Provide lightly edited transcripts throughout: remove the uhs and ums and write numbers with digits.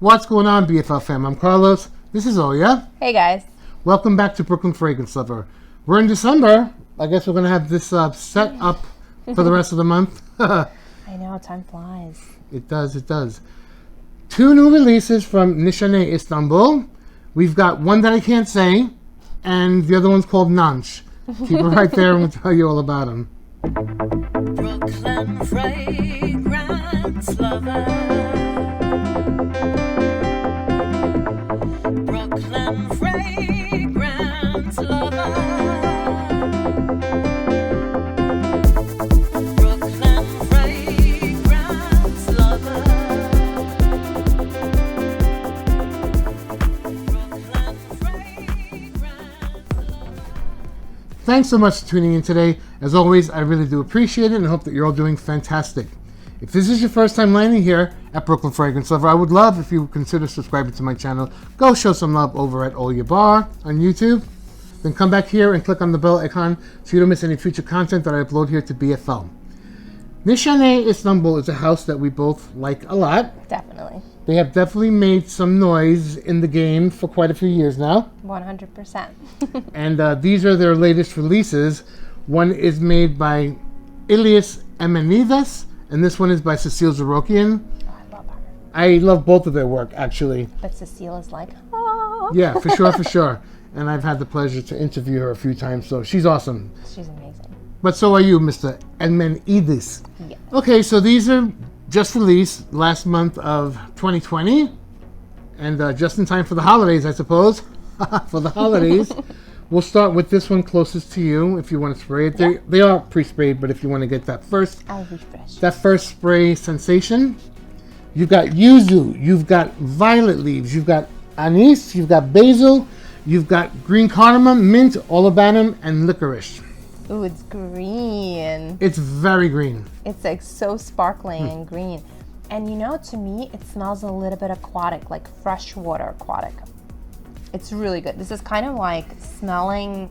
What's going on, BFL fam? I'm Carlos. This is Olya. Hey guys. Welcome back to Brooklyn Fragrance Lover. We're in December. I guess we're going to have this set up for the rest of the month. I know, time flies. It does, it does. 2 new releases from NISHANE Istanbul. We've got one that I can't say, and the other one's called NANSHE. Keep it right there and we'll tell you all about them. Brooklyn Fragrance Lover. Brooklyn Fragrance Lover. Brooklyn Fragrance Lover. Brooklyn Fragrance Lover. Thanks so much for tuning in today. As always, I really do appreciate it and hope that you're all doing fantastic. If this is your first time landing here at Brooklyn Fragrance Lover, I would love if you would consider subscribing to my channel. Go show some love over at Olya Bar on YouTube. Then come back here and click on the bell icon so you don't miss any future content that I upload here to BFL. NISHANE Istanbul is a house that we both like a lot. Definitely. They have definitely made some noise in the game for quite a few years now. 100%. And these are their latest releases. One is made by Ilyas Emenides, and this one is by Cecile Zarokian. Oh, I love her. I love both of their work, actually. But Cecile is like, oh. Yeah, for sure, for sure. And I've had the pleasure to interview her a few times, so she's awesome. She's amazing. But so are you, Mr. Emenides. Yeah. Okay, so these are just released last month of 2020, and just in time for the holidays, I suppose. For the holidays. We'll start with this one closest to you if you want to spray it. Yeah. They are pre-sprayed, but if you want to get that first spray sensation, you've got yuzu, you've got violet leaves, you've got anise, you've got basil, you've got green cardamom, mint, olibanum, and licorice. Ooh, it's green. It's very green. It's like so sparkling and green. And you know, to me, it smells a little bit aquatic, like freshwater aquatic. It's really good. This is kind of like smelling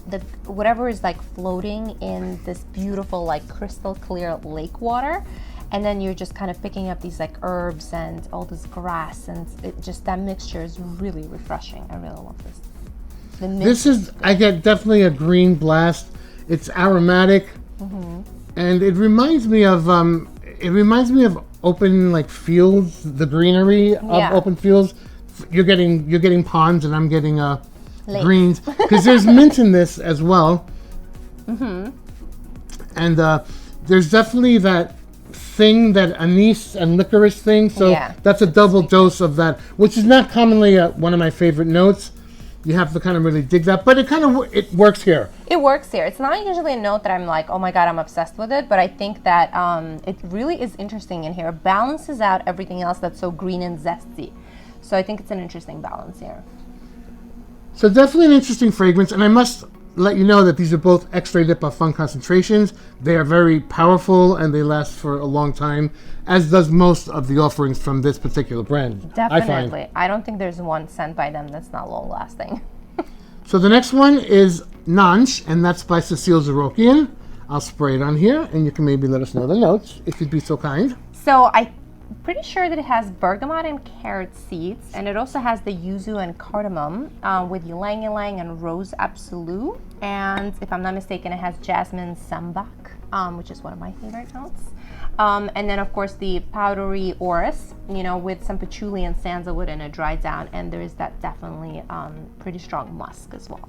the whatever is like floating in this beautiful like crystal clear lake water, and then you're just kind of picking up these like herbs and all this grass, and it just, that mixture is really refreshing. I really love this. This is, I get definitely a green blast. It's aromatic, and it reminds me of open like fields, the greenery of open fields. You're getting ponds, and I'm getting greens, because there's mint in this as well. And there's definitely that thing, that anise and licorice thing. So that's a double dose of that, which is not commonly one of my favorite notes. You have to kind of really dig that, but it works here. It works here. It's not usually a note that I'm like, oh my god, I'm obsessed with it, but I think that it really is interesting in here. It balances out everything else that's so green and zesty. So I think it's an interesting balance here. So definitely an interesting fragrance, and I must let you know that these are both X-ray dip fun concentrations. They are very powerful, and they last for a long time, as does most of the offerings from this particular brand. Definitely. I don't think there's one scent by them that's not long lasting. So the next one is NANSHE, and that's by Cecile Zarokian. I'll spray it on here, and you can maybe let us know the notes, if you'd be so kind. So I'm pretty sure that it has bergamot and carrot seeds, and it also has the yuzu and cardamom with ylang ylang and rose absolute, and if I'm not mistaken, it has jasmine sambac, which is one of my favorite notes, and then of course the powdery orris, with some patchouli and sandalwood, and it dried down, and there is that definitely pretty strong musk as well.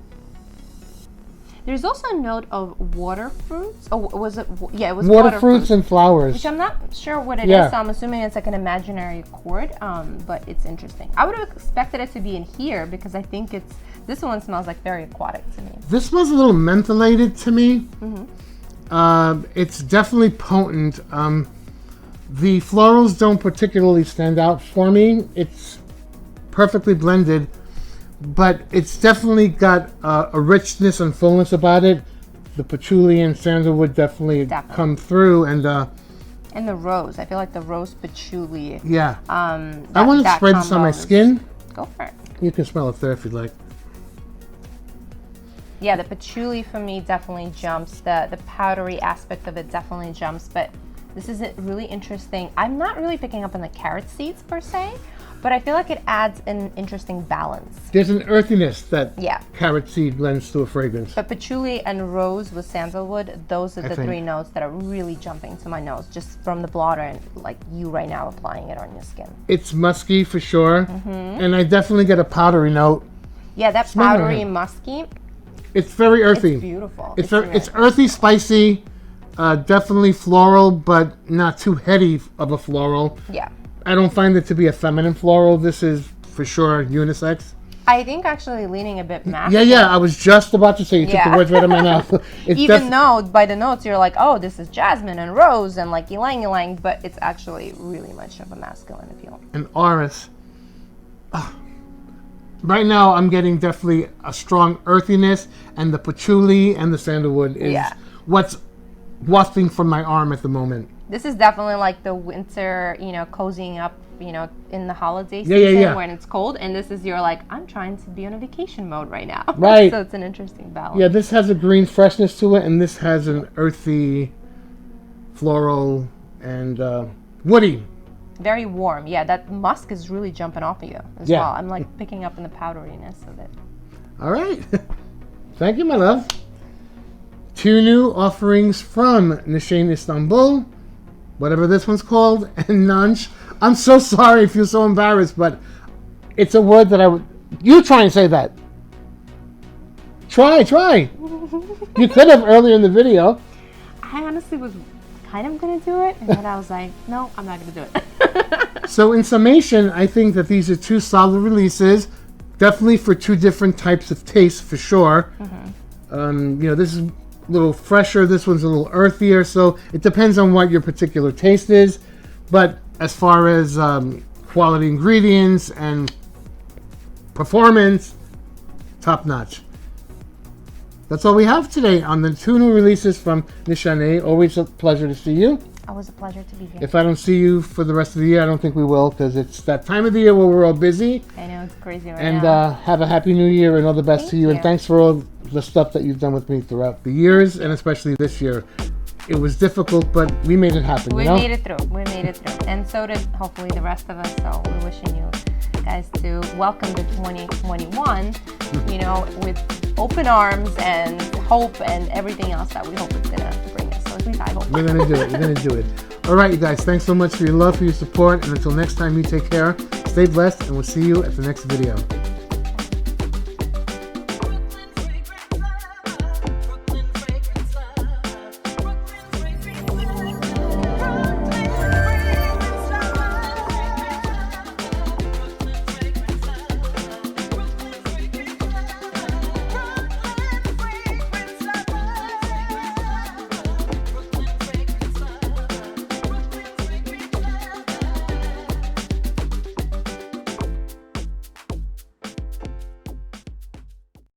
There's also a note of water fruits. Oh, was it? Yeah, it was water fruits and flowers. Which I'm not sure what it is, so I'm assuming it's like an imaginary chord, but it's interesting. I would have expected it to be in here because I think this one smells like very aquatic to me. This smells a little mentholated to me. It's definitely potent. The florals don't particularly stand out for me. It's perfectly blended, but it's definitely got a richness and fullness about it. The patchouli and sandalwood definitely come through, and the rose. I feel like the rose patchouli. Yeah. I want to spray this on my skin. Go for it. You can smell it there if you'd like. Yeah, the patchouli for me definitely jumps. The powdery aspect of it definitely jumps, but This is really interesting. I'm not really picking up on the carrot seeds per se, but I feel like it adds an interesting balance. There's an earthiness that Yeah. carrot seed lends to a fragrance. But patchouli and rose with sandalwood, those are the think. three notes that are really jumping to my nose just from the blotter and like you right now applying it on your skin. It's musky for sure, Mm-hmm. and I definitely get a powdery note. Yeah, that Smell it. powdery musky, It's very earthy. it's beautiful. It's really it's earthy, spicy, definitely floral, but not too heady of a floral. Yeah. I don't find it to be a feminine floral. This is for sure unisex. I think actually leaning a bit masculine. Yeah, I was just about to say, you took Yeah. the words right out of my mouth. It's Even though by the notes you're like, oh, this is jasmine and rose and like ylang ylang, but it's actually really much of a masculine appeal. an Oris. Right now, I'm getting definitely a strong earthiness, and the patchouli and the sandalwood is Yeah. what's wafting from my arm at the moment. This is definitely like the winter, cozying up, in the holiday Yeah, season yeah. when it's cold. And this is your like, I'm trying to be on a vacation mode right now. Right. So it's an interesting balance. Yeah, this has a green freshness to it, and this has an earthy, floral, and woody. Very warm. Yeah, that musk is really jumping off of you as Yeah. well. I'm like picking up in the powderiness of it. All right. Thank you, my love. 2 new offerings from Nishane Istanbul, whatever this one's called, and Nansh. I'm so sorry if you're so embarrassed, but it's a word that I would... You try and say that. Try. You could have earlier in the video. I honestly was kind of going to do it. And then I was like, no, I'm not going to do it. So in summation, I think that these are 2 solid releases, definitely for 2 different types of tastes for sure. This is a little fresher, this one's a little earthier, so it depends on what your particular taste is. But as far as quality ingredients and performance, top notch. That's all we have today on the 2 new releases from Nishane. Always a pleasure to see you. Always a pleasure to be here. If I don't see you for the rest of the year, I don't think we will, because it's that time of the year where we're all busy. I know it's crazy right And now. have a happy new year and all the best Thank to you. And you. thanks for all the stuff that you've done with me throughout the years, and especially this year. It was difficult, but we made it happen. We you know? made it through. And so did hopefully the rest of us. So we're wishing you guys to welcome the 2021, with open arms and hope and everything else that we hope it's going to bring us. So at least I hope. We're gonna do it. We're gonna do it. All right, you guys. Thanks so much for your love, for your support, and until next time, you take care. Stay blessed, and we'll see you at the next video.